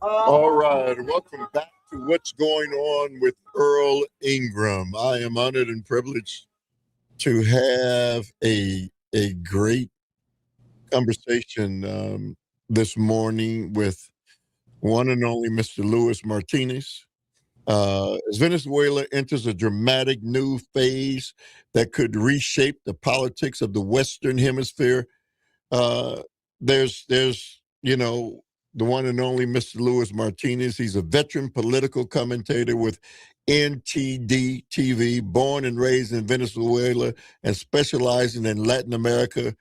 All right, welcome back to What's Going On with Earl Ingram. I am honored and privileged to have a great conversation this morning with one and only Mr. Luis Martinez. As Venezuela enters a dramatic new phase that could reshape the politics of the Western Hemisphere, uh, there's the one and only Mr. Luis Martinez. He's a veteran political commentator with NTD TV, born and raised in Venezuela and specializing in Latin American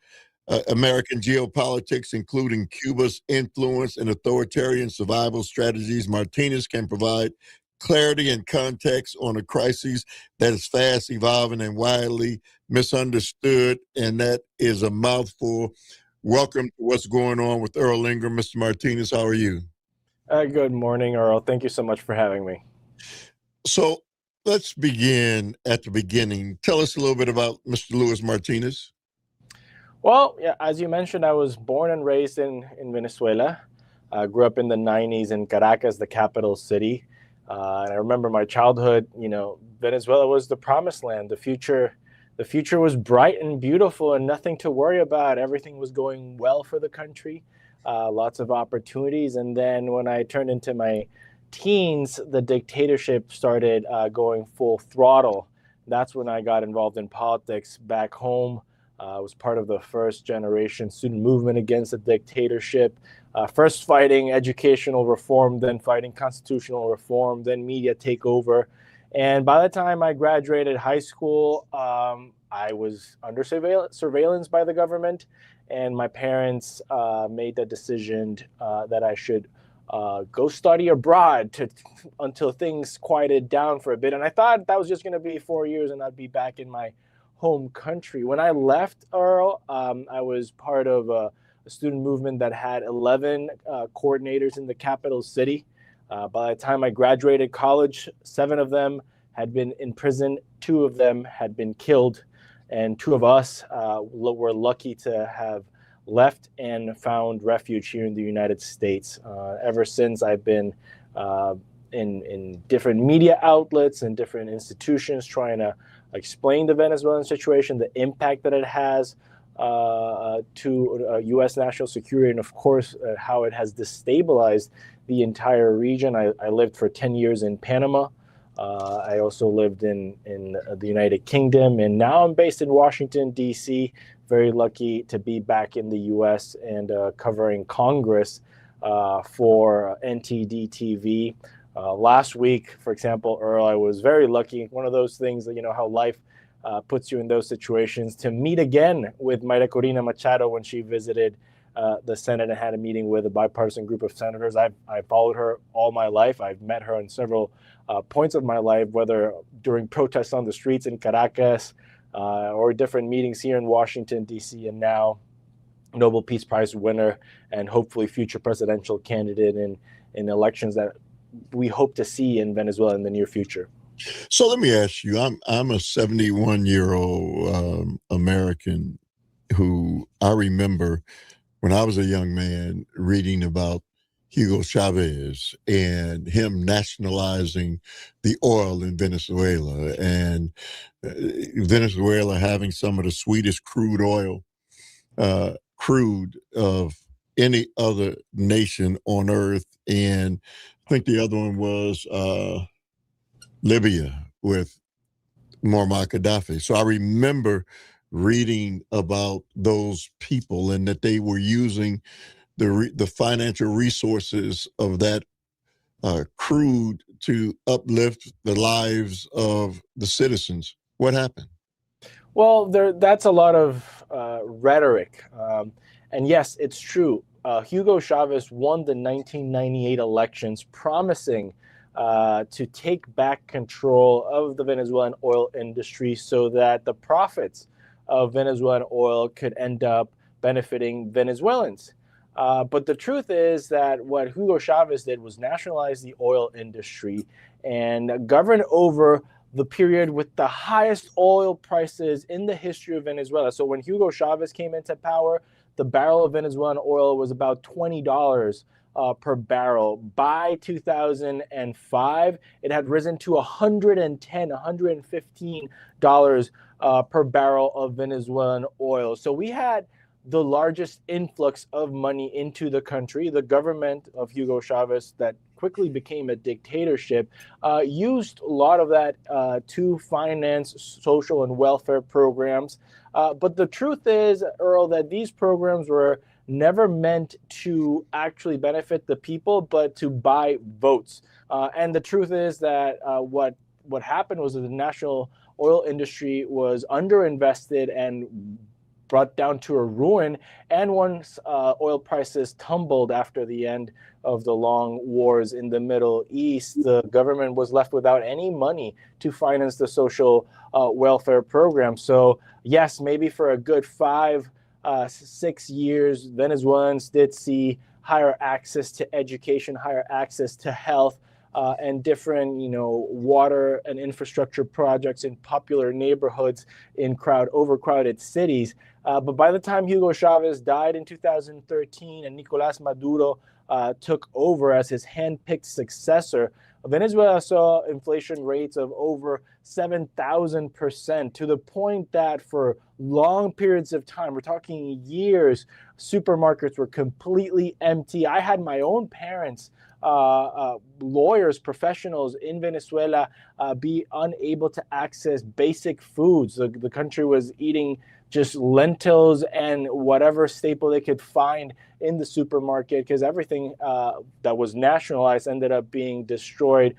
geopolitics, including Cuba's influence and authoritarian survival strategies. Martinez can provide clarity and context on a crisis that is fast evolving and widely misunderstood, and that is a mouthful. Welcome to What's Going On with Earl Ingram. Mr. Martinez, how are you? Good morning, Earl. Thank you so much for having me. So let's begin at the beginning. Tell us a little bit about Mr. Luis Martinez. Well, yeah, as you mentioned, I was born and raised in Venezuela. I grew up in the 90s in Caracas, the capital city. And I remember my childhood, Venezuela was the promised land. The future was bright and beautiful and nothing to worry about. Everything was going well for the country, lots of opportunities. And then when I turned into my teens, the dictatorship started going full throttle. That's when I got involved in politics back home. I was part of the first generation student movement against the dictatorship. First fighting educational reform, then fighting constitutional reform, then media takeover. And by the time I graduated high school, I was under surveillance by the government. And my parents made the decision that I should go study abroad until things quieted down for a bit. And I thought that was just going to be 4 years and I'd be back in my home country. When I left, Earl, I was part of a student movement that had 11 coordinators in the capital city. By the time I graduated college, 7 of them had been in prison, 2 of them had been killed, and 2 of us were lucky to have left and found refuge here in the United States. Ever since, I've been in different media outlets and different institutions trying to explain the Venezuelan situation, the impact that it has to U.S. national security, and of course, how it has destabilized the entire region. I lived for 10 years in Panama. I also lived in the United Kingdom, and now I'm based in Washington, D.C. Very lucky to be back in the U.S. and covering Congress for NTD TV. Last week, for example, Earl, I was very lucky. One of those things that, how life puts you in those situations, to meet again with Mayra Corina Machado when she visited the Senate and had a meeting with a bipartisan group of senators. I followed her all my life. I've met her on several points of my life, whether during protests on the streets in Caracas or different meetings here in Washington, D.C., and now Nobel Peace Prize winner and hopefully future presidential candidate in elections that we hope to see in Venezuela in the near future. So let me ask you, I'm a 71-year-old American who I remember when I was a young man reading about Hugo Chavez and him nationalizing the oil in Venezuela, and Venezuela having some of the sweetest crude oil, crude of any other nation on earth. And I think the other one was Libya with Muammar Gaddafi. So I remember reading about those people and that they were using the financial resources of that crude to uplift the lives of the citizens. What happened? Well, that's a lot of rhetoric. And yes, it's true. Hugo Chavez won the 1998 elections promising to take back control of the Venezuelan oil industry so that the profits of Venezuelan oil could end up benefiting Venezuelans. But the truth is that what Hugo Chavez did was nationalize the oil industry and govern over the period with the highest oil prices in the history of Venezuela. So when Hugo Chavez came into power, the barrel of Venezuelan oil was about $20 per barrel. By 2005, it had risen to $115 per barrel of Venezuelan oil. So we had the largest influx of money into the country. The government of Hugo Chavez, that quickly became a dictatorship, used a lot of that to finance social and welfare programs. But the truth is, Earl, that these programs were never meant to actually benefit the people, but to buy votes. And the truth is that what happened was that the national oil industry was underinvested and brought down to a ruin. And once oil prices tumbled after the end of the long wars in the Middle East, the government was left without any money to finance the social welfare program. So yes, maybe for a good 6 years, Venezuelans did see higher access to education, higher access to health, and different, water and infrastructure projects in popular neighborhoods in overcrowded cities. But by the time Hugo Chavez died in 2013 and Nicolás Maduro took over as his handpicked successor, Venezuela saw inflation rates of over 7,000%, to the point that for long periods of time, we're talking years, supermarkets were completely empty. I had my own parents, lawyers, professionals in Venezuela, be unable to access basic foods. The country was eating just lentils and whatever staple they could find in the supermarket, because everything that was nationalized ended up being destroyed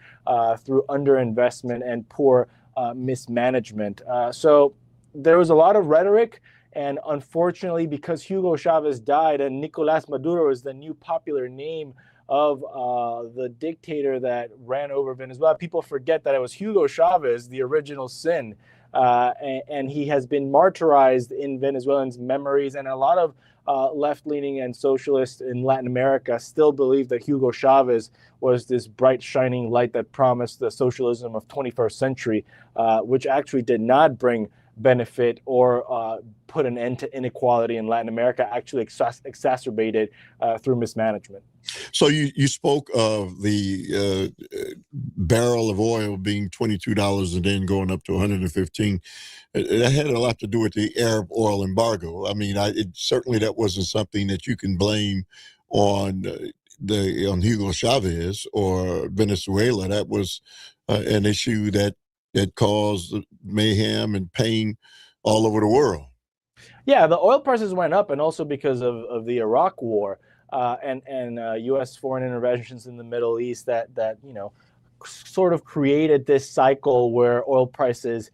through underinvestment and poor mismanagement. So there was a lot of rhetoric. And unfortunately, because Hugo Chavez died and Nicolás Maduro is the new popular name of the dictator that ran over Venezuela, people forget that it was Hugo Chavez, the original sin. And he has been martyrized in Venezuelans' memories. And a lot of left-leaning and socialists in Latin America still believe that Hugo Chavez was this bright, shining light that promised the socialism of 21st century, which actually did not bring benefit or put an end to inequality in Latin America, actually exacerbated through mismanagement. So you spoke of the barrel of oil being $22 and then going up to 115. That had a lot to do with the Arab oil embargo. I mean, certainly that wasn't something that you can blame on on Hugo Chavez or Venezuela. That was an issue that caused mayhem and pain all over the world. Yeah, the oil prices went up, and also because of the Iraq War and U.S. foreign interventions in the Middle East that sort of created this cycle where oil prices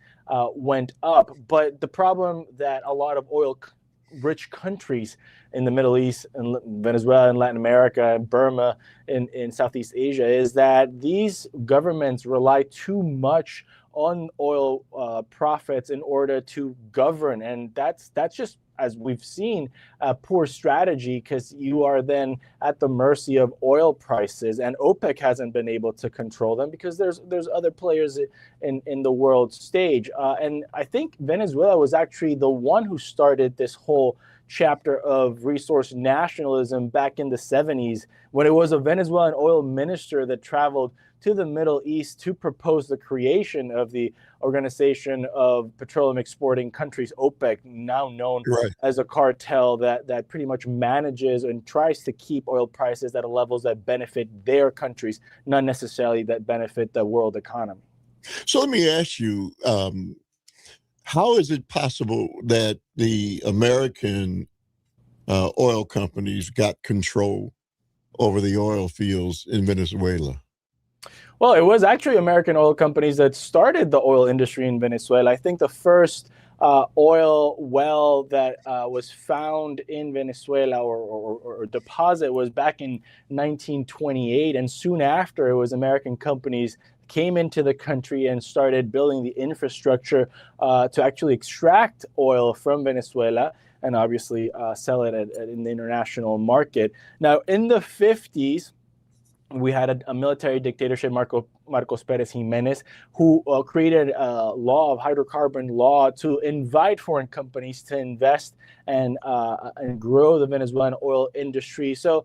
went up. But the problem that a lot of oil-rich countries in the Middle East and Venezuela and Latin America and Burma in Southeast Asia is that these governments rely too much on oil profits in order to govern. And that's just, as we've seen, a poor strategy, because you are then at the mercy of oil prices, and OPEC hasn't been able to control them because there's other players in the world stage. And I think Venezuela was actually the one who started this whole chapter of resource nationalism back in the 70s, when it was a Venezuelan oil minister that traveled to the Middle East to propose the creation of the Organization of Petroleum Exporting Countries, OPEC, now known as a cartel that pretty much manages and tries to keep oil prices at levels that benefit their countries, not necessarily that benefit the world economy. So let me ask you, how is it possible that the American oil companies got control over the oil fields in Venezuela? Well, it was actually American oil companies that started the oil industry in Venezuela. I think the first oil well that was found in Venezuela or deposit was back in 1928. And soon after, it was American companies came into the country and started building the infrastructure to actually extract oil from Venezuela and obviously sell it in the international market. Now, in the 50s, we had a military dictatorship, Marcos Perez Jimenez, who created a law of hydrocarbon law to invite foreign companies to invest and grow the Venezuelan oil industry. So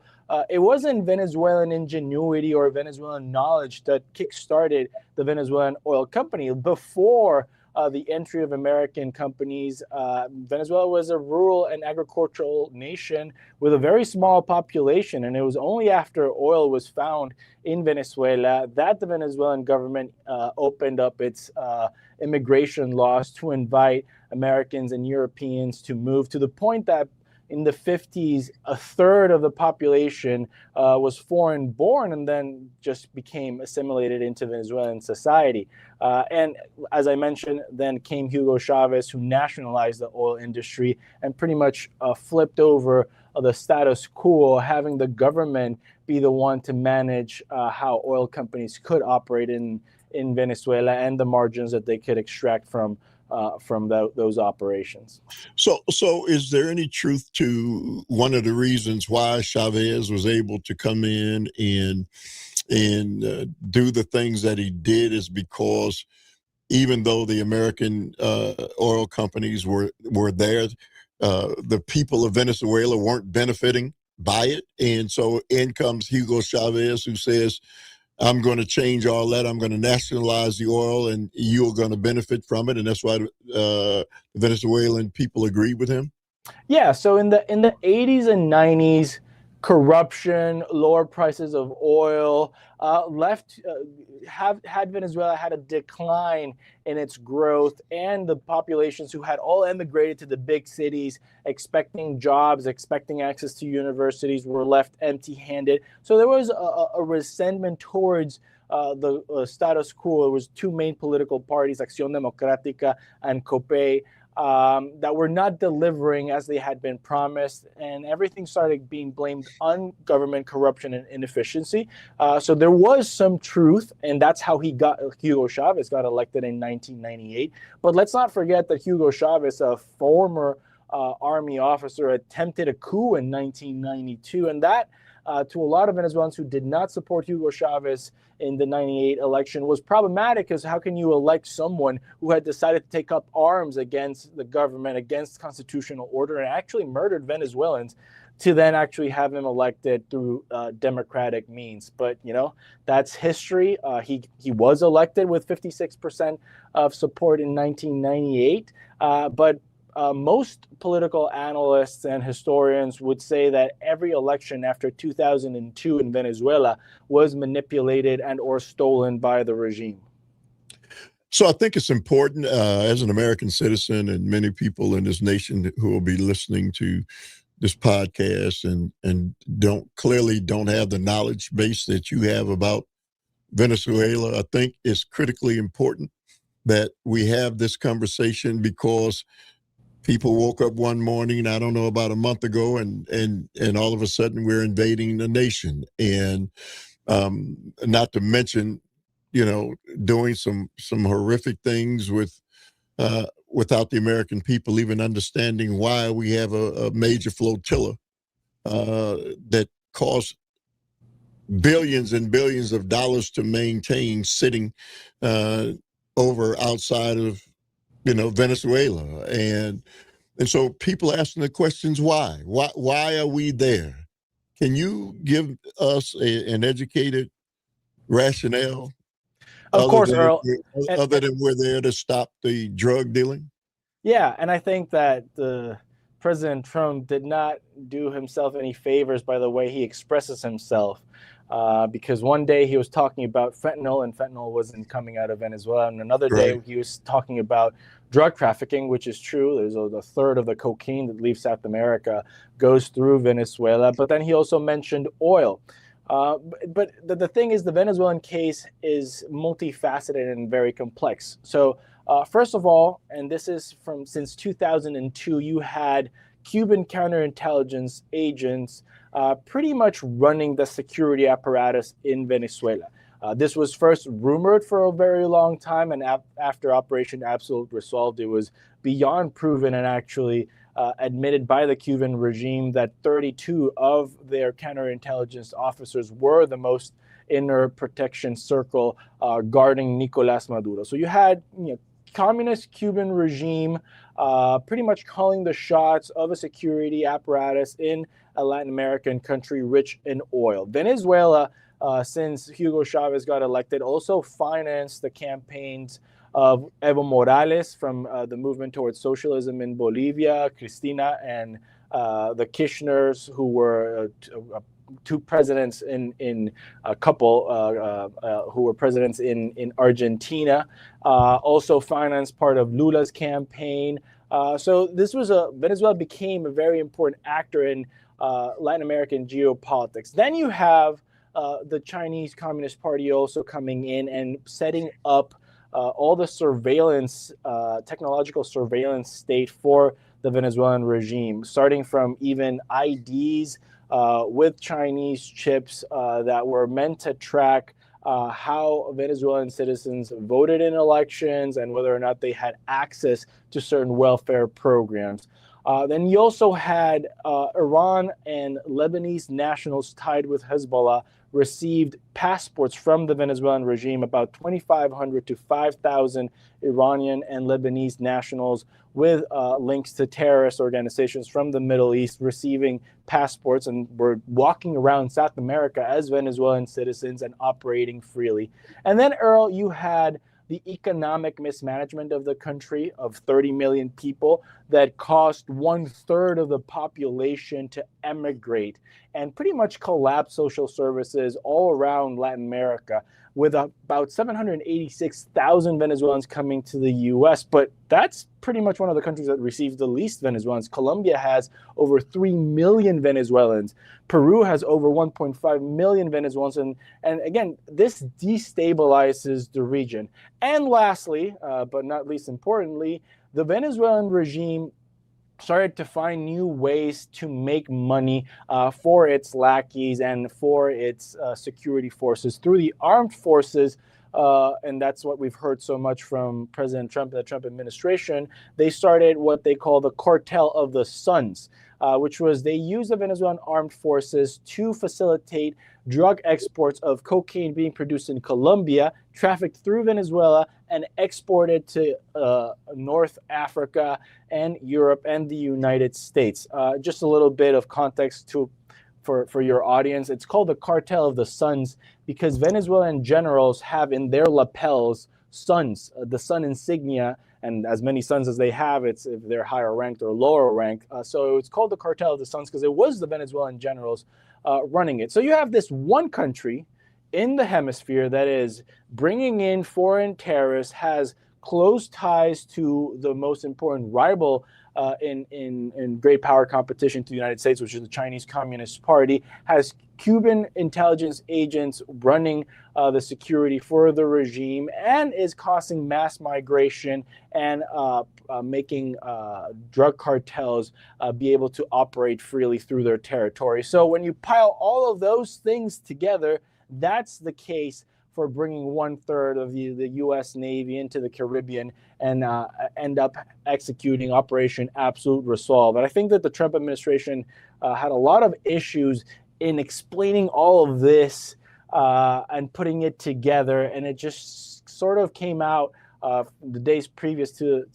it wasn't Venezuelan ingenuity or Venezuelan knowledge that kickstarted the Venezuelan oil company. Before the entry of American companies, Venezuela was a rural and agricultural nation with a very small population. And it was only after oil was found in Venezuela that the Venezuelan government opened up its immigration laws to invite Americans and Europeans to move, to the point that in the 50s, a third of the population was foreign born and then just became assimilated into Venezuelan society. And as I mentioned, then came Hugo Chavez, who nationalized the oil industry and pretty much flipped over the status quo, having the government be the one to manage how oil companies could operate in Venezuela and the margins that they could extract from those operations. So is there any truth to one of the reasons why Chavez was able to come in and do the things that he did is because even though the American oil companies were there, the people of Venezuela weren't benefiting by it, and so in comes Hugo Chavez, who says, I'm going to change all that. I'm going to nationalize the oil, and you're going to benefit from it. And that's why the Venezuelan people agreed with him. Yeah. So in the 80s and 90s, corruption, lower prices of oil had Venezuela had a decline in its growth, and the populations who had all emigrated to the big cities, expecting jobs, expecting access to universities, were left empty-handed. So there was a resentment towards the status quo. There was two main political parties, Acción Democrática and COPEI, that were not delivering as they had been promised, and everything started being blamed on government corruption and inefficiency. So there was some truth, and that's how Hugo Chavez got elected in 1998. But let's not forget that Hugo Chavez, a former army officer, attempted a coup in 1992, and that to a lot of Venezuelans who did not support Hugo Chavez in the 98 election was problematic, because how can you elect someone who had decided to take up arms against the government, against constitutional order, and actually murdered Venezuelans, to then actually have him elected through democratic means? But, that's history. He was elected with 56% of support in 1998, but most political analysts and historians would say that every election after 2002 in Venezuela was manipulated and or stolen by the regime. So I think it's important as an American citizen, and many people in this nation who will be listening to this podcast and don't have the knowledge base that you have about Venezuela. I think it's critically important that we have this conversation, because people woke up one morning, I don't know, about a month ago, and all of a sudden we're invading the nation. And not to mention, doing some horrific things without the American people even understanding why we have a major flotilla that costs billions and billions of dollars to maintain, sitting over outside of Venezuela. And so people asking the questions, why are we there? Can you give us an educated rationale? Of course, Earl. Other than we're there to stop the drug dealing? Yeah, and I think that President Trump did not do himself any favors by the way he expresses himself. Because one day he was talking about fentanyl, and fentanyl wasn't coming out of Venezuela. And another day he was talking about drug trafficking, which is true. There's a third of the cocaine that leaves South America goes through Venezuela. But then he also mentioned oil. But the thing is, the Venezuelan case is multifaceted and very complex. So first of all, and this is since 2002, you had Cuban counterintelligence agents pretty much running the security apparatus in Venezuela. This was first rumored for a very long time, and after Operation Absolute Resolve, it was beyond proven and actually admitted by the Cuban regime that 32 of their counterintelligence officers were the most inner protection circle guarding Nicolas Maduro. So you had communist Cuban regime pretty much calling the shots of a security apparatus in a Latin American country rich in oil. Venezuela, since Hugo Chavez got elected, also financed the campaigns of Evo Morales from the movement towards socialism in Bolivia, Cristina and the Kirchners, who were two presidents in a couple who were presidents in Argentina, also financed part of Lula's campaign. So this was Venezuela became a very important actor in Latin American geopolitics. Then you have the Chinese Communist Party also coming in and setting up all the surveillance, technological surveillance state for the Venezuelan regime, starting from even IDs with Chinese chips that were meant to track how Venezuelan citizens voted in elections and whether or not they had access to certain welfare programs. Then you also had Iran and Lebanese nationals tied with Hezbollah received passports from the Venezuelan regime, about 2,500 to 5,000 Iranian and Lebanese nationals with links to terrorist organizations from the Middle East receiving passports and were walking around South America as Venezuelan citizens and operating freely. And then, Earl, you had the economic mismanagement of the country of 30 million people that caused 1/3 of the population to emigrate and pretty much collapse social services all around Latin America, with about 786,000 Venezuelans coming to the U.S. But that's pretty much one of the countries that receives the least Venezuelans. Colombia has over 3 million Venezuelans. Peru has over 1.5 million Venezuelans. And again, this destabilizes the region. And lastly, but not least importantly, the Venezuelan regime started to find new ways to make money for its lackeys and for its security forces through the armed forces. And that's what we've heard so much from President Trump, the Trump administration. They started what they call the cartel of the Suns, which was they used the Venezuelan armed forces to facilitate drug exports of cocaine being produced in Colombia, trafficked through Venezuela, and exported to North Africa and Europe and the United States. Just a little bit of context for your audience. It's called the Cartel of the Suns because Venezuelan generals have in their lapels suns, the sun insignia, and as many sons as they have, it's if they're higher ranked or lower ranked. So it's called the Cartel of the Suns because it was the Venezuelan generals running it. So you have this one country in the hemisphere that is bringing in foreign terrorists, has close ties to the most important rival in great power competition to the United States, which is the Chinese Communist Party, has Cuban intelligence agents running the security for the regime, and is causing mass migration and making drug cartels be able to operate freely through their territory. So when you pile all of those things together, that's the case for bringing 1/3 of the U.S. Navy into the Caribbean and end up executing Operation Absolute Resolve. And I think that the Trump administration had a lot of issues in explaining all of this and putting it together, and it just sort of came out the days previous to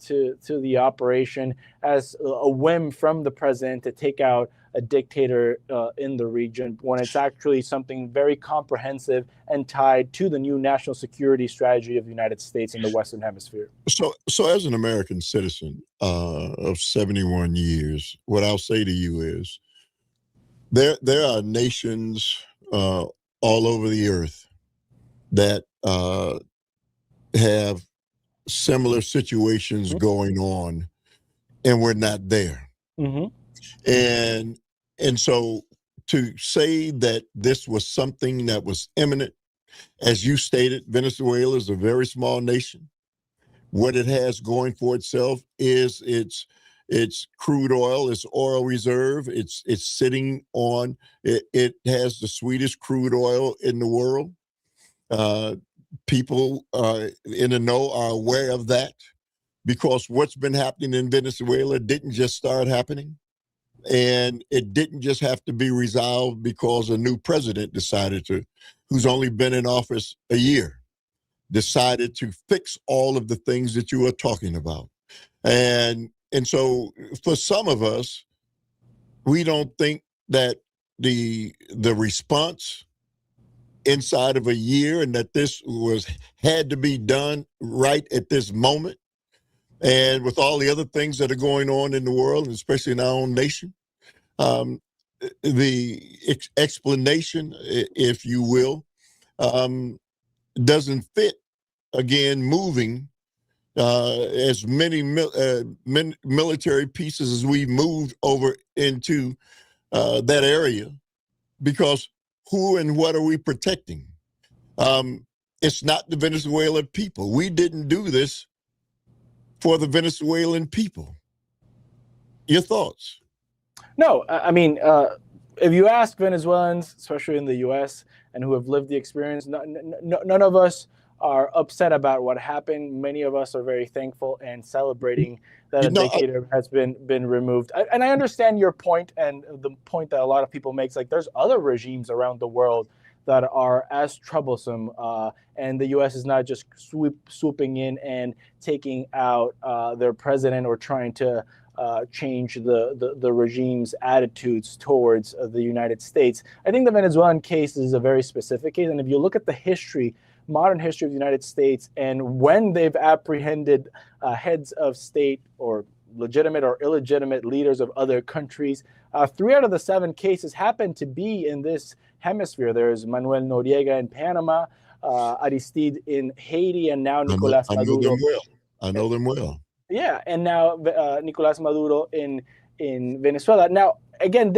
the operation as a whim from the president to take out a dictator in the region, when it's actually something very comprehensive and tied to the new national security strategy of the United States in the Western Hemisphere. So as an American citizen of 71 years, what I'll say to you is there are nations all over the earth that have similar situations going on, and we're not there. Mm-hmm. And so to say that this was something that was imminent, as you stated, Venezuela is a very small nation. What it has going for itself is its crude oil, its oil reserve. It's sitting on it. It has the sweetest crude oil in the world. People in the know are aware of that, because what's been happening in Venezuela didn't just start happening. And it didn't just have to be resolved because a new president decided to, who's only been in office a year, decided to fix all of the things that you are talking about. And so for some of us, we don't think that the response inside of a year and that this had to be done right at this moment. And with all the other things that are going on in the world, and especially in our own nation, the explanation, if you will, doesn't fit, again, moving as many military pieces as we moved over into that area, because who and what are we protecting? It's not the Venezuelan people. We didn't do this for the Venezuelan people. Your thoughts? No, I mean, if you ask Venezuelans, especially in the U.S., and who have lived the experience, none of us are upset about what happened. Many of us are very thankful and celebrating that a dictator has been removed. And I understand your point, and the point that a lot of people make, like there's other regimes around the world that are as troublesome, and the U.S. is not just swooping in and taking out their president or trying to change the regime's attitudes towards the United States. I think the Venezuelan case is a very specific case, and if you look at the history, modern history of the United States, and when they've apprehended heads of state or legitimate or illegitimate leaders of other countries, 3 out of the 7 cases happen to be in this hemisphere. There's Manuel Noriega in Panama, Aristide in Haiti, and now Nicolas Maduro. I know them well. Yeah, and now Nicolas Maduro in Venezuela. Now, again,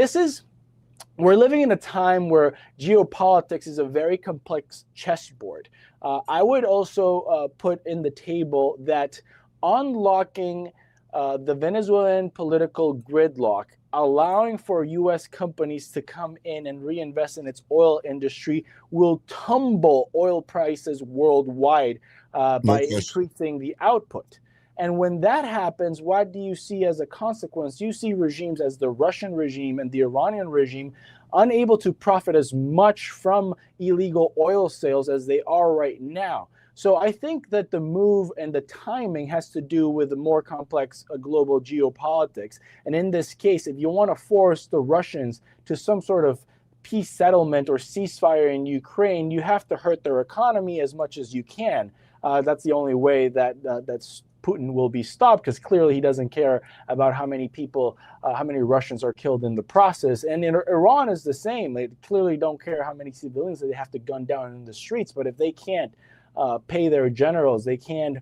we're living in a time where geopolitics is a very complex chessboard. I would also put in the table that unlocking the Venezuelan political gridlock, allowing for U.S. companies to come in and reinvest in its oil industry, will tumble oil prices worldwide by increasing the output. And when that happens, what do you see as a consequence? You see regimes as the Russian regime and the Iranian regime unable to profit as much from illegal oil sales as they are right now. So I think that the move and the timing has to do with the more complex global geopolitics. And in this case, if you want to force the Russians to some sort of peace settlement or ceasefire in Ukraine, you have to hurt their economy as much as you can. That's the only way that Putin will be stopped, because clearly he doesn't care about how many people, how many Russians are killed in the process. And in Iran is the same. They clearly don't care how many civilians that they have to gun down in the streets. But if they can't pay their generals, they can't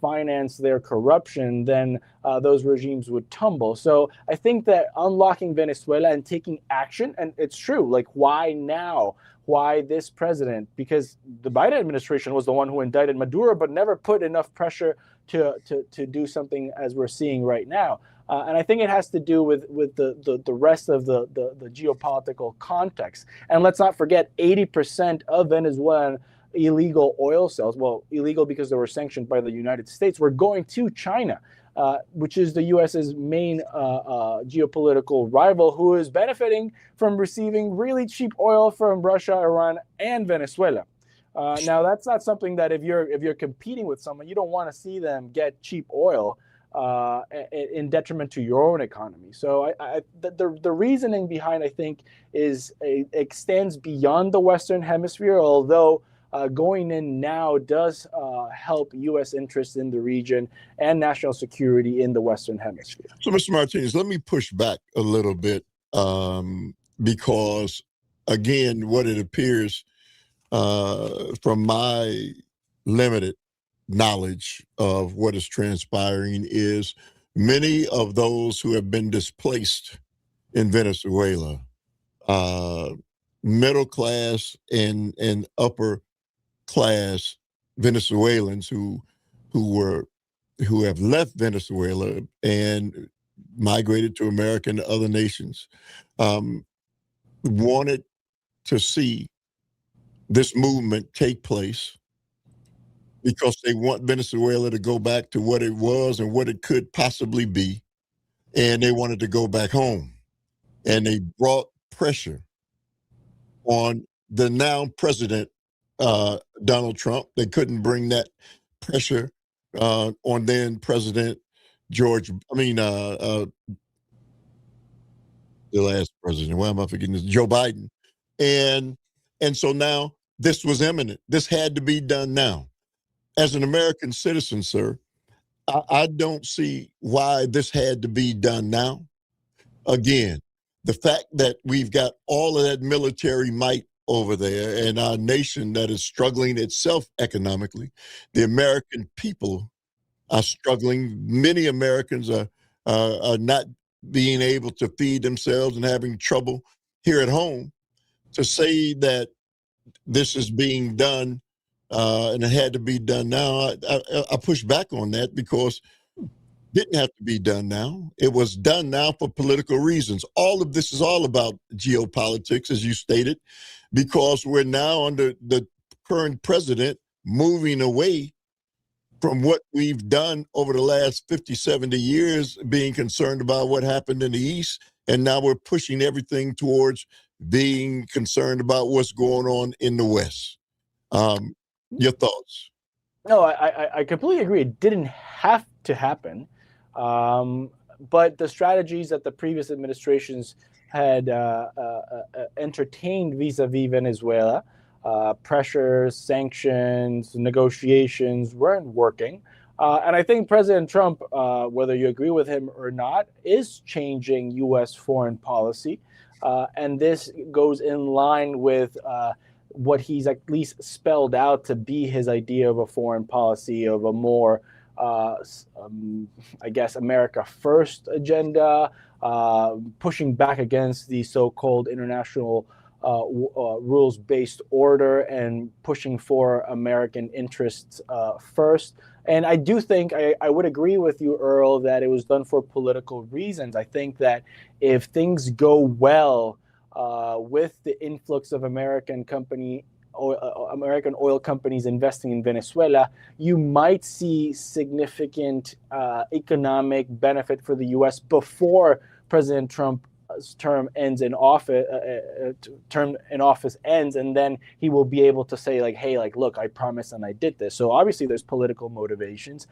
finance their corruption, then those regimes would tumble. So I think that unlocking Venezuela and taking action, and it's true, like why now? Why this president? Because the Biden administration was the one who indicted Maduro, but never put enough pressure to do something as we're seeing right now. And I think it has to do with the rest of the geopolitical context. And let's not forget, 80% of Venezuelan illegal oil sales, well, illegal because they were sanctioned by the United States, were going to China, which is the U.S.'s main geopolitical rival, who is benefiting from receiving really cheap oil from Russia, Iran, and Venezuela. Now, that's not something that if you're competing with someone, you don't want to see them get cheap oil in detriment to your own economy. So the reasoning behind, I think, extends beyond the Western Hemisphere, although going in now does help U.S. interests in the region and national security in the Western Hemisphere. So, Mr. Martinez, let me push back a little bit because, again, what it appears from my limited knowledge of what is transpiring is many of those who have been displaced in Venezuela, middle class and upper class Venezuelans who have left Venezuela and migrated to America and other nations, wanted to see this movement take place because they want Venezuela to go back to what it was and what it could possibly be. And they wanted to go back home. And they brought pressure on the now president, Donald Trump. They couldn't bring that pressure on then President the last president. Why am I forgetting this? Joe Biden. And so now this was imminent. This had to be done now. As an American citizen, sir, I don't see why this had to be done now. Again, the fact that we've got all of that military might over there and our nation that is struggling itself economically, the American people are struggling. Many Americans are not being able to feed themselves and having trouble here at home. To say that this is being done and it had to be done now, I push back on that because didn't have to be done now. It was done now for political reasons. All of this is all about geopolitics, as you stated, because we're now under the current president moving away from what we've done over the last 50, 70 years, being concerned about what happened in the East. And now we're pushing everything towards being concerned about what's going on in the West. Your thoughts? No, I completely agree. It didn't have to happen. But the strategies that the previous administrations had entertained vis-a-vis Venezuela, pressures, sanctions, negotiations weren't working. And I think President Trump, whether you agree with him or not, is changing U.S. foreign policy. And this goes in line with what he's at least spelled out to be his idea of a foreign policy, of a more I guess, America First agenda, pushing back against the so-called international rules-based order and pushing for American interests first. And I do think I would agree with you, Earl, that it was done for political reasons. I think that if things go well with the influx of American oil companies investing in Venezuela, you might see significant economic benefit for the U.S. before President Trump's term ends in office. Ends, and then he will be able to say, like, "Hey, like, look, I promised and I did this." So obviously, there's political motivations.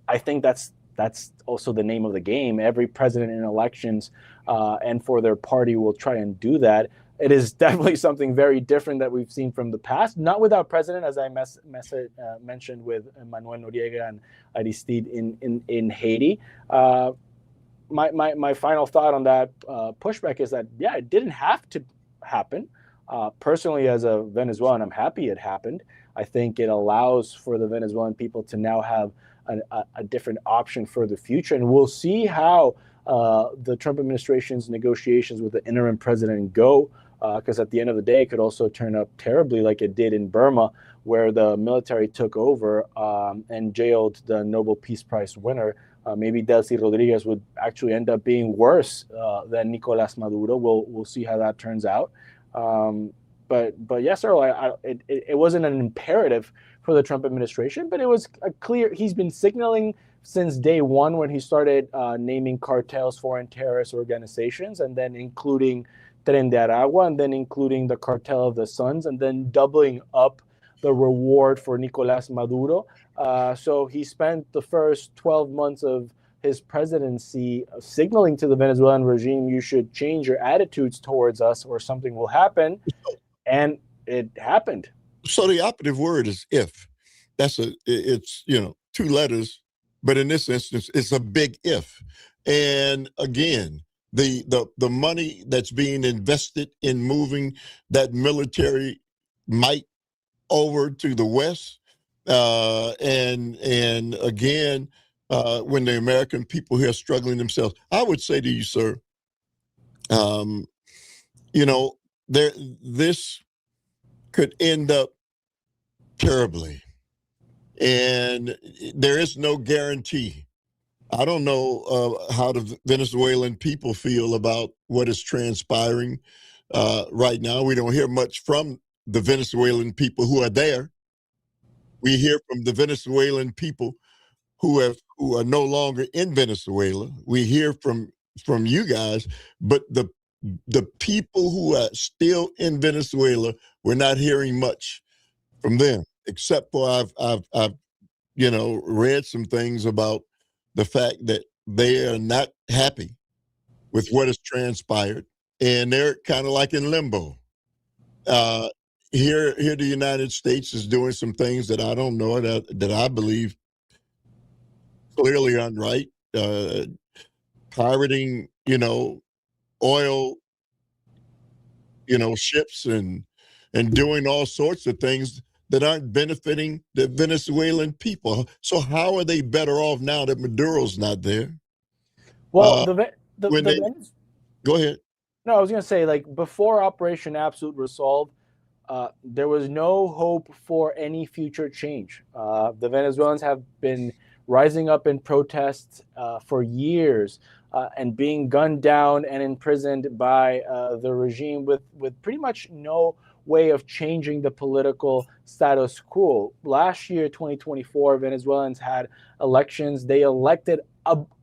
I think that's also the name of the game. Every president in elections and for their party will try and do that. It is definitely something very different that we've seen from the past, not with our president, as I mentioned with Manuel Noriega and Aristide in Haiti. My final thought on that pushback is that, yeah, it didn't have to happen. Personally, as a Venezuelan, I'm happy it happened. I think it allows for the Venezuelan people to now have a different option for the future. And we'll see how the Trump administration's negotiations with the interim president go, because at the end of the day, it could also turn up terribly like it did in Burma, where the military took over and jailed the Nobel Peace Prize winner. Maybe Delcy Rodriguez would actually end up being worse than Nicolás Maduro. We'll see how that turns out. But yes, Earl, it wasn't an imperative for the Trump administration, but it was a clear. He's been signaling since day one when he started naming cartels foreign terrorist organizations, and then including Tren de Aragua, and then including the Cartel of the Suns, and then doubling up the reward for Nicolás Maduro. So he spent the first 12 months of his presidency signaling to the Venezuelan regime, you should change your attitudes towards us or something will happen. And it happened. So the operative word is if. It's two letters, but in this instance, it's a big if. And again, the money that's being invested in moving that military might over to the West, and again, when the American people here are struggling themselves, I would say to you, sir, this could end up terribly, and there is no guarantee. I don't know how the Venezuelan people feel about what is transpiring right now. We don't hear much from the Venezuelan people who are there. We hear from the Venezuelan people who are no longer in Venezuela. We hear from you guys, but the people who are still in Venezuela we're not hearing much from them, except for I've read some things about the fact that they are not happy with what has transpired, and they're kind of like in limbo. Uh, here, the United States is doing some things that I don't know that I believe clearly unright. Pirating, oil, ships and doing all sorts of things that aren't benefiting the Venezuelan people. So how are they better off now that Maduro's not there? Well, When they go ahead. No, I was going to say, like, before Operation Absolute Resolve, there was no hope for any future change. The Venezuelans have been rising up in protests for years and being gunned down and imprisoned by the regime with pretty much no way of changing the political status quo. Last year, 2024, Venezuelans had elections. They elected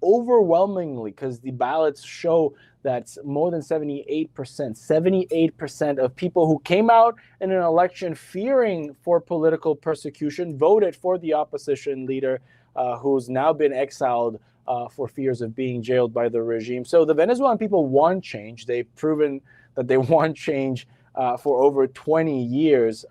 overwhelmingly, because the ballots show that more than 78% of people who came out in an election fearing for political persecution voted for the opposition leader, who's now been exiled for fears of being jailed by the regime. So the Venezuelan people want change. They've proven that they want change for over 20 years.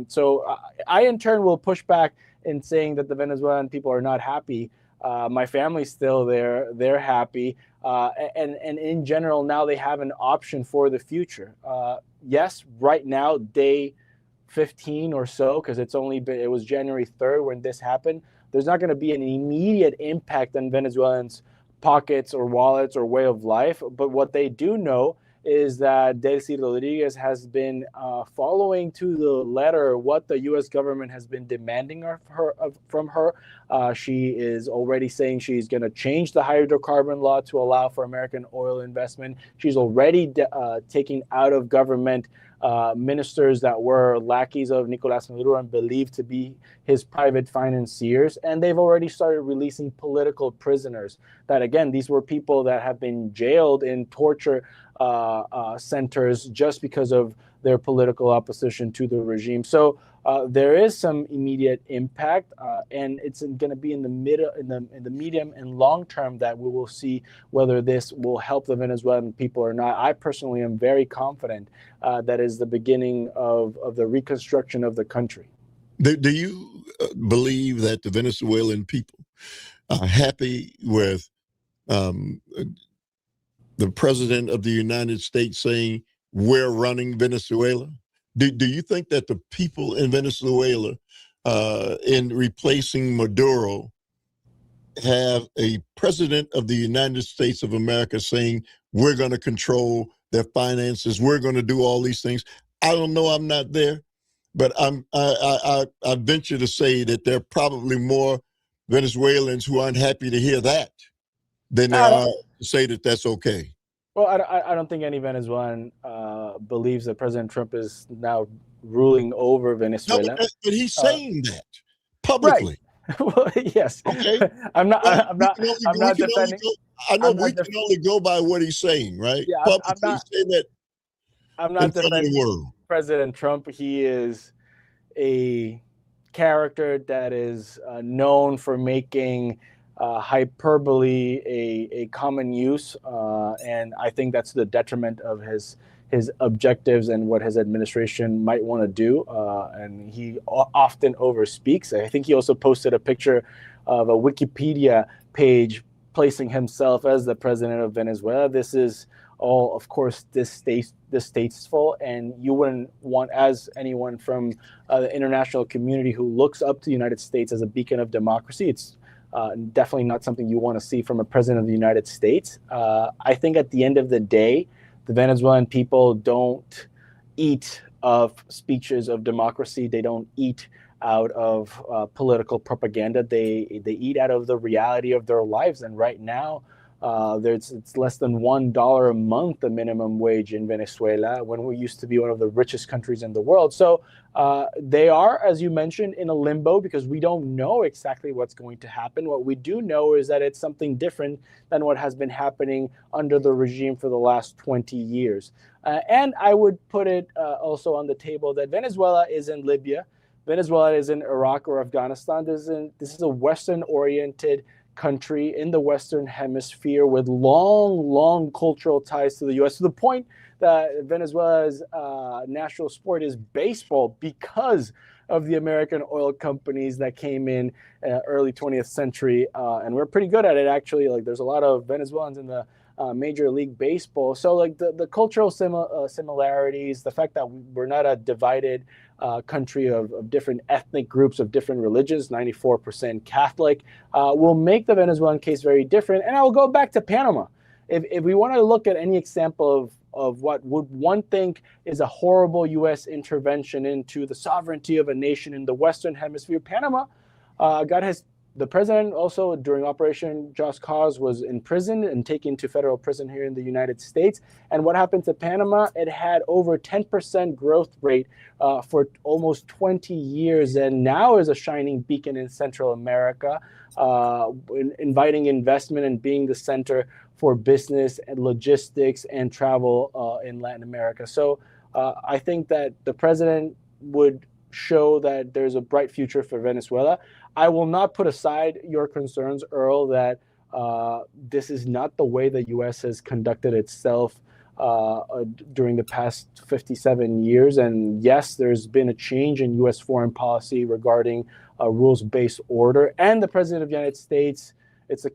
So I, in turn, will push back in saying that the Venezuelan people are not happy. My family's still there. They're happy. And in general, now they have an option for the future. Yes, right now, day 15 or so, because it was January 3rd when this happened. There's not going to be an immediate impact on Venezuelans' pockets or wallets or way of life. But what they do know is that Delcy Rodriguez has been following to the letter what the U.S. government has been demanding from her. She is already saying she's going to change the hydrocarbon law to allow for American oil investment. She's already taking out of government ministers that were lackeys of Nicolas Maduro and believed to be his private financiers. And they've already started releasing political prisoners. That, again, these were people that have been jailed in torture centers just because of their political opposition to the regime. So there is some immediate impact, and it's going to be in the medium and long term that we will see whether this will help the Venezuelan people or not. I personally am very confident that is the beginning of the reconstruction of the country. Do you believe that the Venezuelan people are happy with the president of the United States saying we're running Venezuela? Do you think that the people in Venezuela, in replacing Maduro, have a president of the United States of America saying we're going to control their finances, we're going to do all these things? I don't know. I'm not there, but I venture to say that there are probably more Venezuelans who aren't happy to hear that than there are to say that that's okay. Well, I don't think any Venezuelan believes that President Trump is now ruling over Venezuela. No, but he's saying that publicly. Right. Well, yes. Okay. I'm not defending. I know we can only go by what he's saying, right? Yeah, I'm not defending President Trump. He is a character that is known for making hyperbole a common use, and I think that's the detriment of his objectives and what his administration might want to do, and he often overspeaks. I think he also posted a picture of a Wikipedia page placing himself as the president of Venezuela. This is all, of course, distasteful, and you wouldn't want, as anyone from the international community who looks up to the United States as a beacon of democracy, it's definitely not something you want to see from a president of the United States. I think at the end of the day, the Venezuelan people don't eat of speeches of democracy. They don't eat out of political propaganda. They eat out of the reality of their lives. And right now, it's less than $1 a month, the minimum wage in Venezuela, when we used to be one of the richest countries in the world. So they are, as you mentioned, in a limbo because we don't know exactly what's going to happen. What we do know is that it's something different than what has been happening under the regime for the last 20 years. And I would put it also on the table that Venezuela is in Libya, Venezuela is in Iraq or Afghanistan. This is a Western-oriented country in the Western Hemisphere with long, long cultural ties to the U.S. to the point that Venezuela's national sport is baseball because of the American oil companies that came in early 20th century, and we're pretty good at it actually. Like there's a lot of Venezuelans in the Major League Baseball. So like the cultural similarities, the fact that we're not a divided country of different ethnic groups of different religions, 94% Catholic, will make the Venezuelan case very different. And I will go back to Panama. If we want to look at any example of what would one think is a horrible U.S. intervention into the sovereignty of a nation in the Western Hemisphere, Panama the president also during Operation Just Cause was imprisoned and taken to federal prison here in the United States. And what happened to Panama? It had over 10% growth rate for almost 20 years, and now is a shining beacon in Central America, inviting investment and being the center for business and logistics and travel in Latin America. So I think that the president would show that there's a bright future for Venezuela. I will not put aside your concerns, Earl, that this is not the way the U.S. has conducted itself during the past 57 years. And yes, there's been a change in U.S. foreign policy regarding a rules-based order. And the president of the United States is a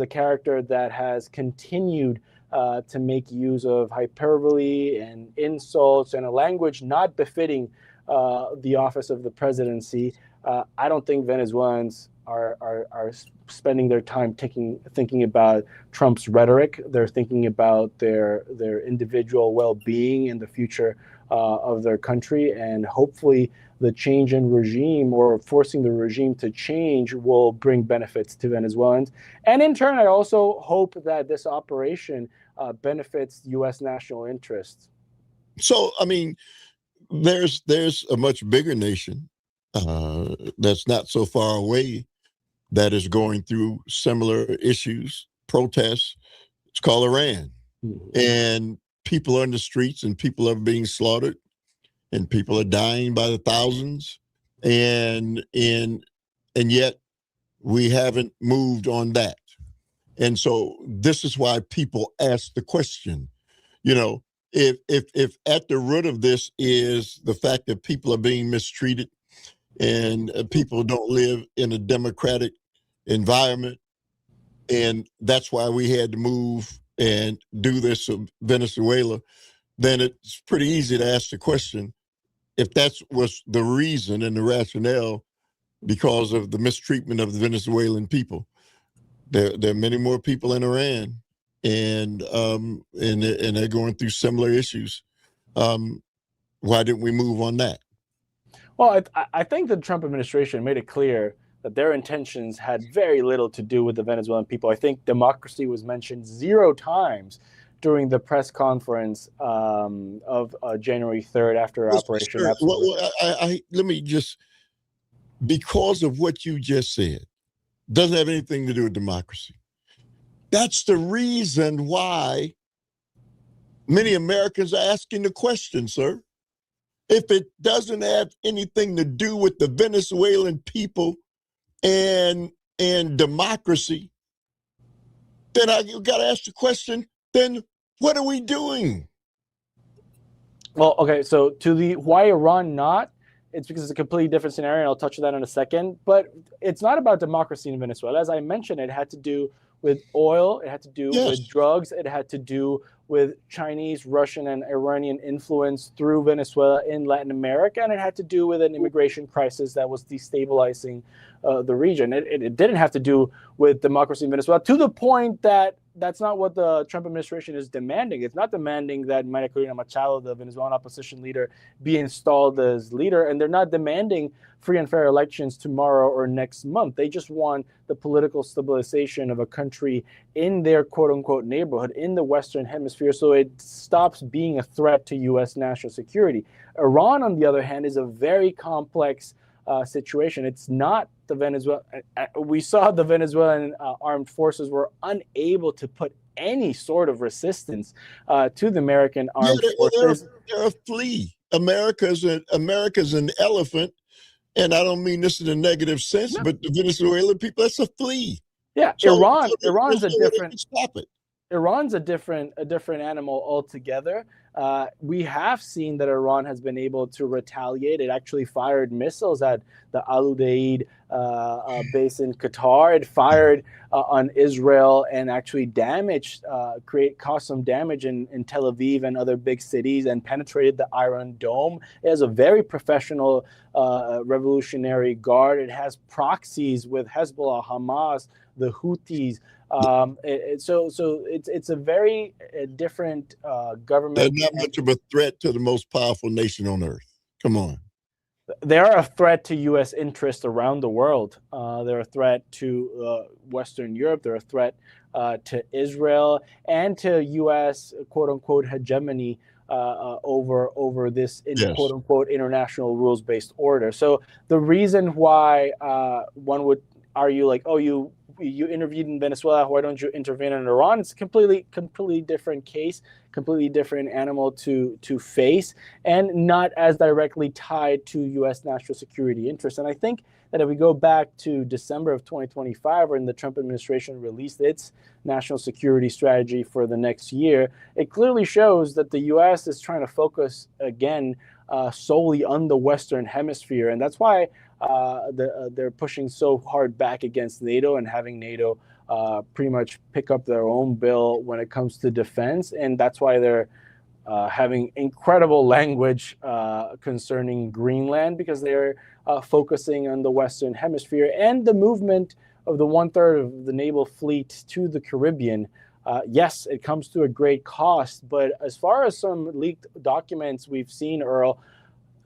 character that has continued to make use of hyperbole and insults and a language not befitting the office of the presidency. I don't think Venezuelans are spending their time thinking about Trump's rhetoric. They're thinking about their individual well-being and the future of their country. And hopefully the change in regime or forcing the regime to change will bring benefits to Venezuelans. And in turn, I also hope that this operation benefits U.S. national interests. So, I mean, there's a much bigger nation that's not so far away that is going through similar issues, protests. It's called Iran. Mm-hmm. And people are in the streets and people are being slaughtered and people are dying by the thousands. And yet we haven't moved on that. And so this is why people ask the question, if at the root of this is the fact that people are being mistreated and people don't live in a democratic environment, and that's why we had to move and do this in Venezuela, then it's pretty easy to ask the question, if that was the reason and the rationale because of the mistreatment of the Venezuelan people, there are many more people in Iran, and they're going through similar issues. Why didn't we move on that? Well, I think the Trump administration made it clear that their intentions had very little to do with the Venezuelan people. I think democracy was mentioned 0 times during the press conference of January 3rd after Operation. Let me just, because of what you just said, doesn't have anything to do with democracy. That's the reason why many Americans are asking the question, sir. If it doesn't have anything to do with the Venezuelan people and democracy, then you got to ask the question, then what are we doing? Well, okay, so why Iran not? It's because it's a completely different scenario, and I'll touch on that in a second. But it's not about democracy in Venezuela. As I mentioned, it had to do with oil, it had to do with drugs, it had to do with Chinese, Russian, and Iranian influence through Venezuela in Latin America, and it had to do with an immigration crisis that was destabilizing the region. It didn't have to do with democracy in Venezuela, to the point that that's not what the Trump administration is demanding. It's not demanding that Maria Corina Machado, the Venezuelan opposition leader, be installed as leader, and they're not demanding free and fair elections tomorrow or next month. They just want the political stabilization of a country in their quote-unquote neighborhood in the Western Hemisphere so it stops being a threat to U.S. national security. Iran, on the other hand, is a very complex situation. It's not the Venezuela. We saw the Venezuelan armed forces were unable to put any sort of resistance to the American Yeah, armed forces. they're a flea. America's an elephant, and I don't mean this in a negative sense, No. but the Venezuelan people, that's a flea. Yeah, So Iran's a there's no way they different can stop it. Iran's a different animal altogether. We have seen that Iran has been able to retaliate. It actually fired missiles at the Al Udeid base in Qatar. It fired on Israel and actually caused some damage in Tel Aviv and other big cities and penetrated the Iron Dome. It has a very professional revolutionary guard. It has proxies with Hezbollah, Hamas, the Houthis. So it's a very different government. They're not much of a threat to the most powerful nation on earth. Come on. They are a threat to U.S. interests around the world. They're a threat to Western Europe. They're a threat to Israel and to U.S. quote unquote hegemony over this quote unquote international rules based order. So the reason why one would argue like, oh, you intervened in Venezuela, why don't you intervene in Iran? It's a completely different case, completely different animal to face, and not as directly tied to U.S. national security interests. And I think that if we go back to December of 2025, when the Trump administration released its national security strategy for the next year, it clearly shows that the U.S. is trying to focus again solely on the Western Hemisphere. And that's why they're pushing so hard back against NATO and having NATO pretty much pick up their own bill when it comes to defense. And that's why they're having incredible language concerning Greenland, because they're focusing on the Western Hemisphere and the movement of the 1/3 of the naval fleet to the Caribbean. Yes, it comes to a great cost, but as far as some leaked documents we've seen, Earl,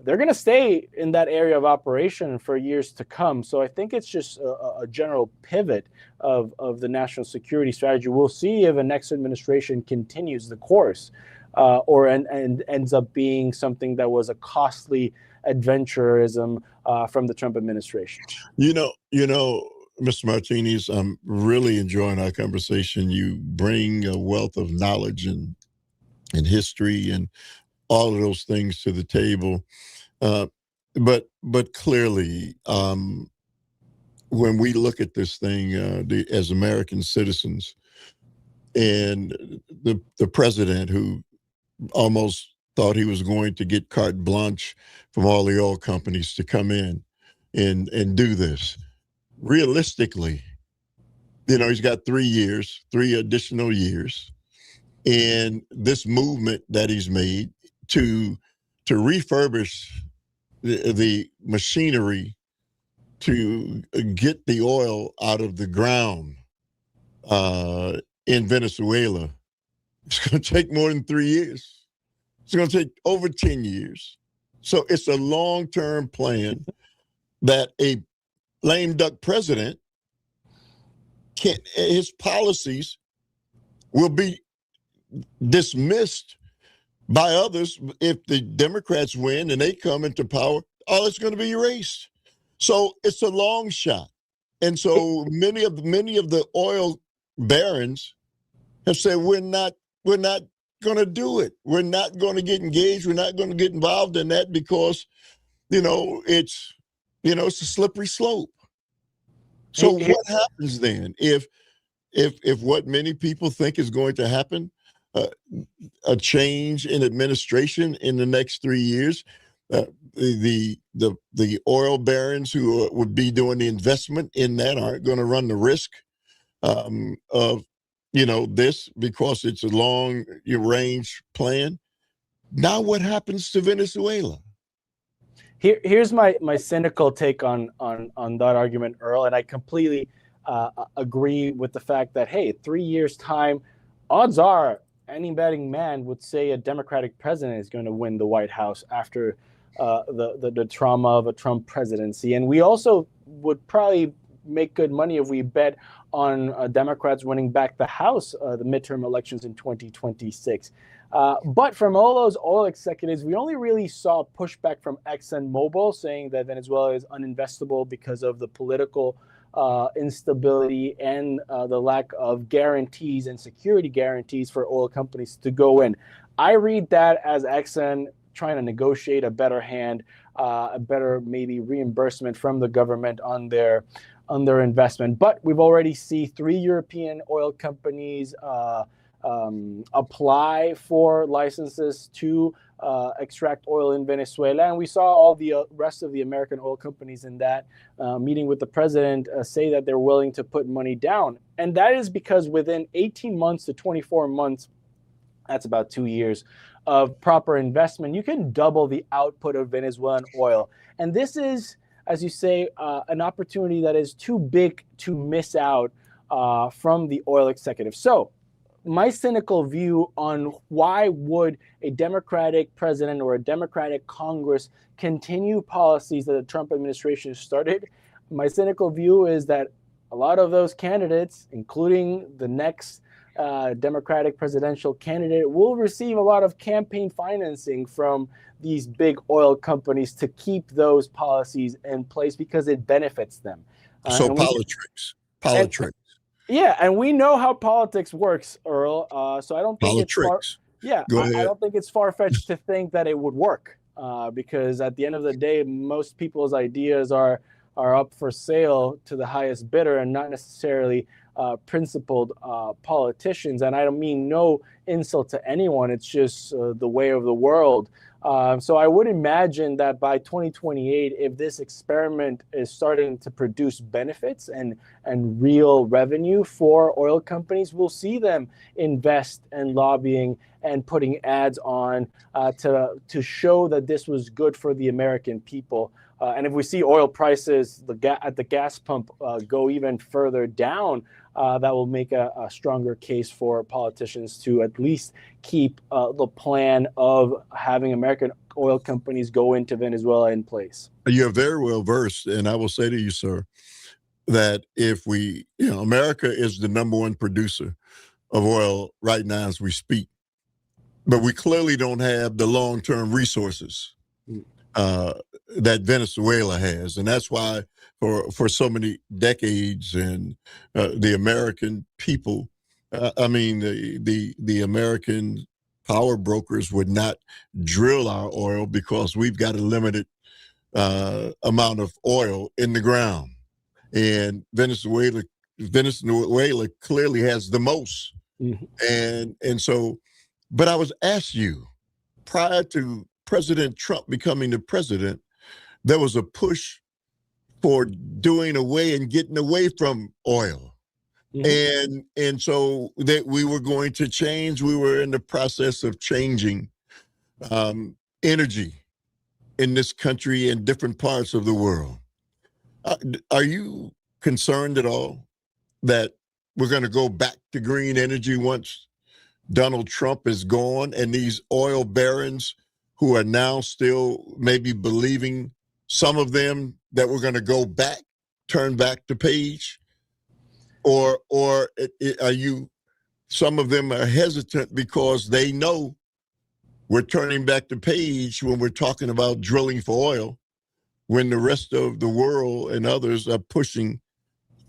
they're going to stay in that area of operation for years to come. So I think it's just a general pivot of the national security strategy. We'll see if the next administration continues the course or ends up being something that was a costly adventurism from the Trump administration. You know, Mr. Martinez, I'm really enjoying our conversation. You bring a wealth of knowledge and history and all of those things to the table. But clearly, when we look at this thing as American citizens, and the president who almost thought he was going to get carte blanche from all the oil companies to come in and do this, realistically, he's got 3 additional years, and this movement that he's made to refurbish the machinery to get the oil out of the ground in Venezuela, it's going to take more than 3 years. It's going to take over 10 years. So it's a long-term plan that a lame duck president his policies will be dismissed by others. If the Democrats win and they come into power, all it's going to be erased. So it's a long shot. And so many of the oil barons have said, we're not going to do it. We're not going to get engaged. We're not going to get involved in that because, it's a slippery slope. So what happens then if what many people think is going to happen, a change in administration in the next 3 years, the oil barons who would be doing the investment in that aren't going to run the risk of this, because it's a long range plan. Now what happens to Venezuela? Here's my cynical take on that argument, Earl, and I completely agree with the fact that, hey, 3 years' time, odds are any betting man would say a Democratic president is going to win the White House after the trauma of a Trump presidency. And we also would probably make good money if we bet on Democrats winning back the House, the midterm elections in 2026. But from all those oil executives, we only really saw pushback from ExxonMobil saying that Venezuela is uninvestable because of the political instability and the lack of guarantees and security guarantees for oil companies to go in. I read that as Exxon trying to negotiate a better hand, a better maybe reimbursement from the government on their investment. But we've already seen 3 European oil companies apply for licenses to extract oil in Venezuela. And we saw all the rest of the American oil companies in that meeting with the president say that they're willing to put money down. And that is because within 18 months to 24 months, that's about 2 years of proper investment, you can double the output of Venezuelan oil. And this is, as you say, an opportunity that is too big to miss out from the oil executive. So my cynical view on why would a Democratic president or a Democratic Congress continue policies that the Trump administration started, my cynical view is that a lot of those candidates, including the next Democratic presidential candidate, will receive a lot of campaign financing from these big oil companies to keep those policies in place because it benefits them. So politics. Yeah, and we know how politics works, Earl. So I don't think it's I don't think it's far-fetched to think that it would work because at the end of the day, most people's ideas are up for sale to the highest bidder and not necessarily principled politicians. And I don't mean no insult to anyone. It's just the way of the world. So I would imagine that by 2028, if this experiment is starting to produce benefits and real revenue for oil companies, we'll see them invest and lobbying and putting ads on to show that this was good for the American people. And if we see oil prices at the gas pump go even further down, that will make a stronger case for politicians to at least keep the plan of having American oil companies go into Venezuela in place. You're very well versed, and I will say to you, sir, that if America is the number one producer of oil right now as we speak, but we clearly don't have the long-term resources that Venezuela has. And that's why for so many decades and the American people, the American power brokers would not drill our oil because we've got a limited amount of oil in the ground. And Venezuela clearly has the most. Mm-hmm. And so, but I was asked you, prior to President Trump becoming the president, there was a push for doing away and getting away from oil. Mm-hmm. And so that we were going to change. We were in the process of changing energy in this country and different parts of the world. Are you concerned at all that we're going to go back to green energy once Donald Trump is gone and these oil barons who are now still maybe believing, some of them, that we're going to turn back the page? Or are you, some of them are hesitant because they know we're turning back the page when we're talking about drilling for oil, when the rest of the world and others are pushing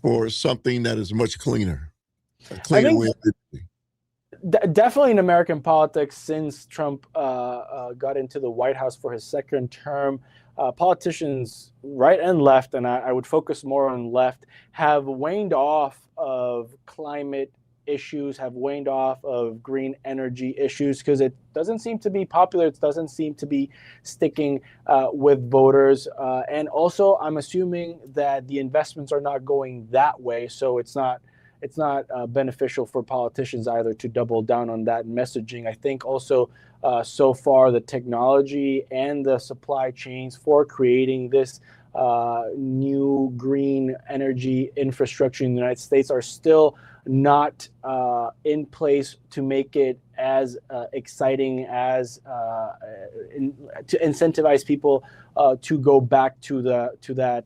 for something that is much cleaner, a cleaner way of living? Definitely in American politics, since Trump got into the White House for his second term, politicians right and left, and I would focus more on left, have waned off of climate issues, have waned off of green energy issues because it doesn't seem to be popular. It doesn't seem to be sticking with voters. And also, I'm assuming that the investments are not going that way. So it's not beneficial for politicians either to double down on that messaging. I think also so far the technology and the supply chains for creating this new green energy infrastructure in the United States are still not in place to make it as exciting as to incentivize people to go back to that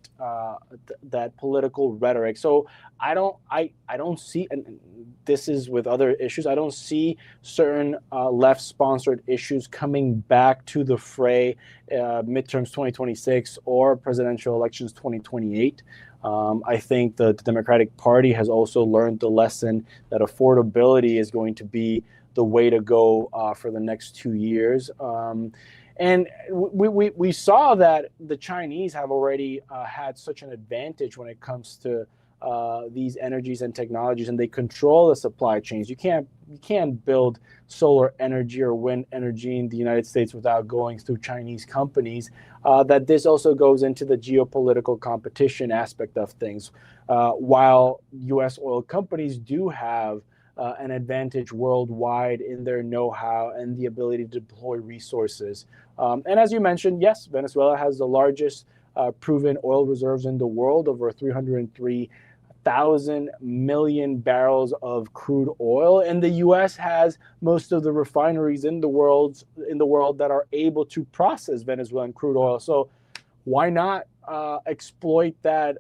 political rhetoric. So I don't see, and this is with other issues, I don't see certain left-sponsored issues coming back to the fray, midterms 2026 or presidential elections 2028. I think the Democratic Party has also learned the lesson that affordability is going to be the way to go for the next 2 years. And we saw that the Chinese have already had such an advantage when it comes to these energies and technologies, and they control the supply chains. You can't build solar energy or wind energy in the United States without going through Chinese companies. That this also goes into the geopolitical competition aspect of things. While U.S. oil companies do have an advantage worldwide in their know-how and the ability to deploy resources. And as you mentioned, yes, Venezuela has the largest proven oil reserves in the world, over 303,000 million barrels of crude oil, and the U.S. has most of the refineries in the world that are able to process Venezuelan crude oil. So why not exploit that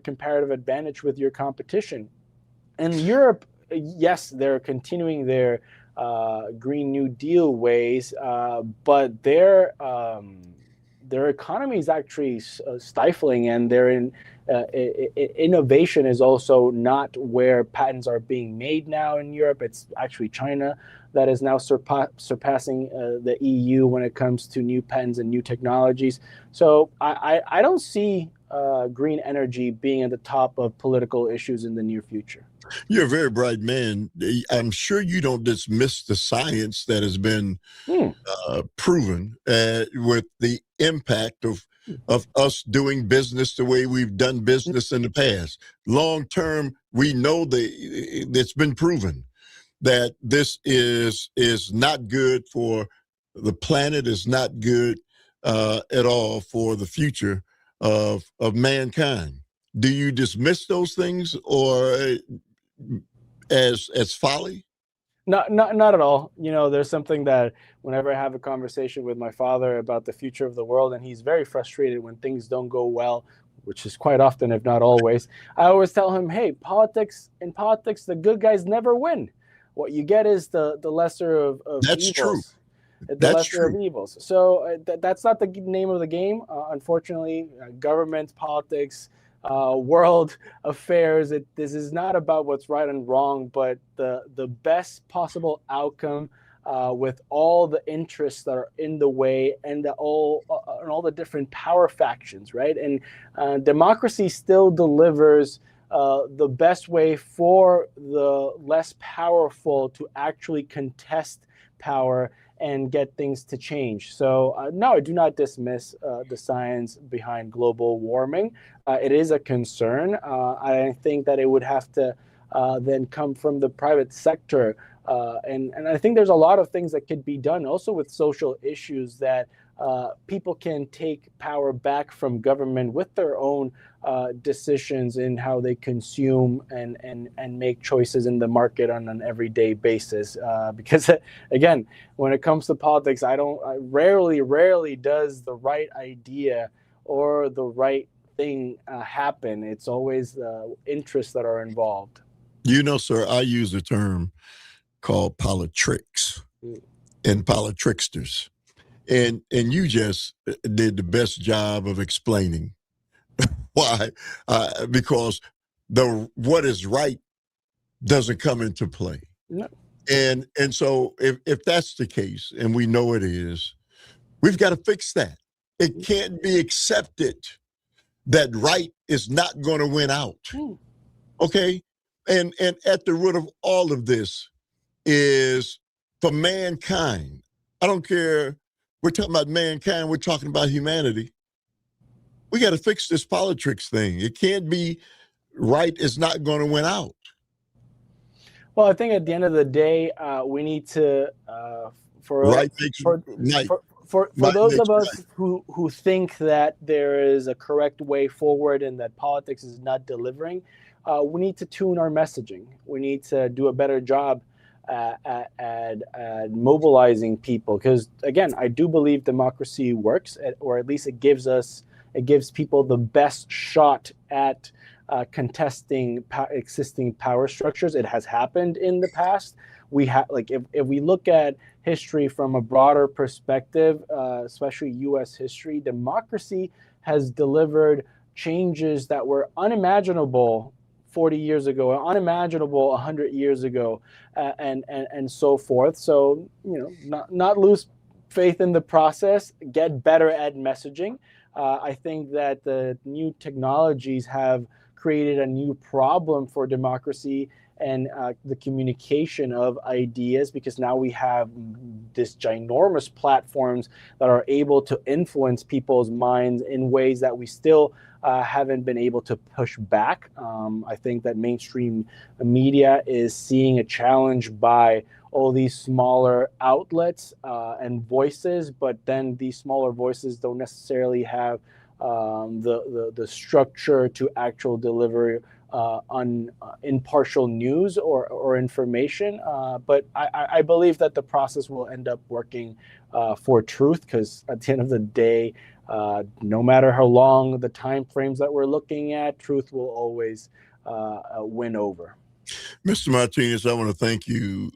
comparative advantage with your competition? And Europe, yes, they're continuing their Green New Deal ways, but their economy is actually stifling, and innovation is also not where patents are being made now in Europe. It's actually China that is now surpassing the EU when it comes to new patents and new technologies. So I don't see green energy being at the top of political issues in the near future. You're a very bright man. I'm sure you don't dismiss the science that has been proven with the impact of us doing business the way we've done business in the past. Long term, we know it's been proven that this is not good for the planet, is not good at all for the future of mankind. Do you dismiss those things or as folly? Not at all. You know, there's something that whenever I have a conversation with my father about the future of the world, and he's very frustrated when things don't go well, which is quite often, if not always, I always tell him, hey, in politics, the good guys never win. What you get is the lesser of That's evils. True. The lesser of evils. So that's not the name of the game. Unfortunately, government, politics, world affairs. This is not about what's right and wrong, but the best possible outcome with all the interests that are in the way and all the different power factions, right? And democracy still delivers the best way for the less powerful to actually contest power and get things to change. So no, I do not dismiss the science behind global warming. It is a concern. I think that it would have to then come from the private sector. And I think there's a lot of things that could be done also with social issues that people can take power back from government with their own decisions in how they consume and make choices in the market on an everyday basis. Because again, when it comes to politics, rarely does the right idea or the right thing happen. It's always interests that are involved. You know, sir, I use a term called politricks and politricksters. And you just did the best job of explaining why, because what is right doesn't come into play. No. And so if that's the case, and we know it is, we've got to fix that. It can't be accepted that right is not going to win out. Okay? And at the root of all of this is for mankind. I don't care. We're talking about mankind. We're talking about humanity. We got to fix this politics thing. It can't be right is not going to win out. Well, I think at the end of the day, we need to right makes right. for Might those makes of right. us who think that there is a correct way forward and that politics is not delivering, we need to tune our messaging. We need to do a better job at mobilizing people, because again, I do believe democracy works, or at least it gives people the best shot at contesting existing power structures. It has happened in the past. We have, like, if we look at history from a broader perspective, especially U.S. history, democracy has delivered changes that were unimaginable 40 years ago, unimaginable 100 years ago, and so forth. So, not lose faith in the process, get better at messaging. I think that the new technologies have created a new problem for democracy and the communication of ideas, because now we have this ginormous platforms that are able to influence people's minds in ways that we still haven't been able to push back. I think that mainstream media is seeing a challenge by all these smaller outlets and voices, but then these smaller voices don't necessarily have the structure to actual deliver on impartial news or information. But I believe that the process will end up working for truth, because at the end of the day, no matter how long the time frames that we're looking at, truth will always win over. Mr. Martinez, I want to thank you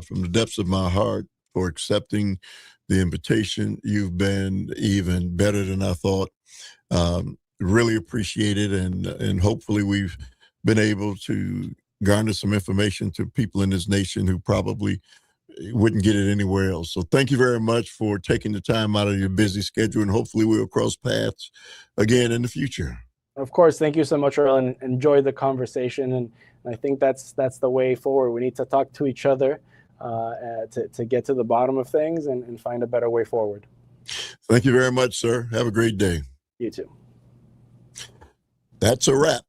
from the depths of my heart for accepting the invitation. You've been even better than I thought. Really appreciate it, and hopefully we've been able to garner some information to people in this nation who probably wouldn't get it anywhere else. So thank you very much for taking the time out of your busy schedule, and hopefully we'll cross paths again in the future. Of course, thank you so much, Earl, and enjoy the conversation. And I think that's the way forward. We need to talk to each other to get to the bottom of things and find a better way forward. Thank you very much, sir. Have a great day. You too. That's a wrap.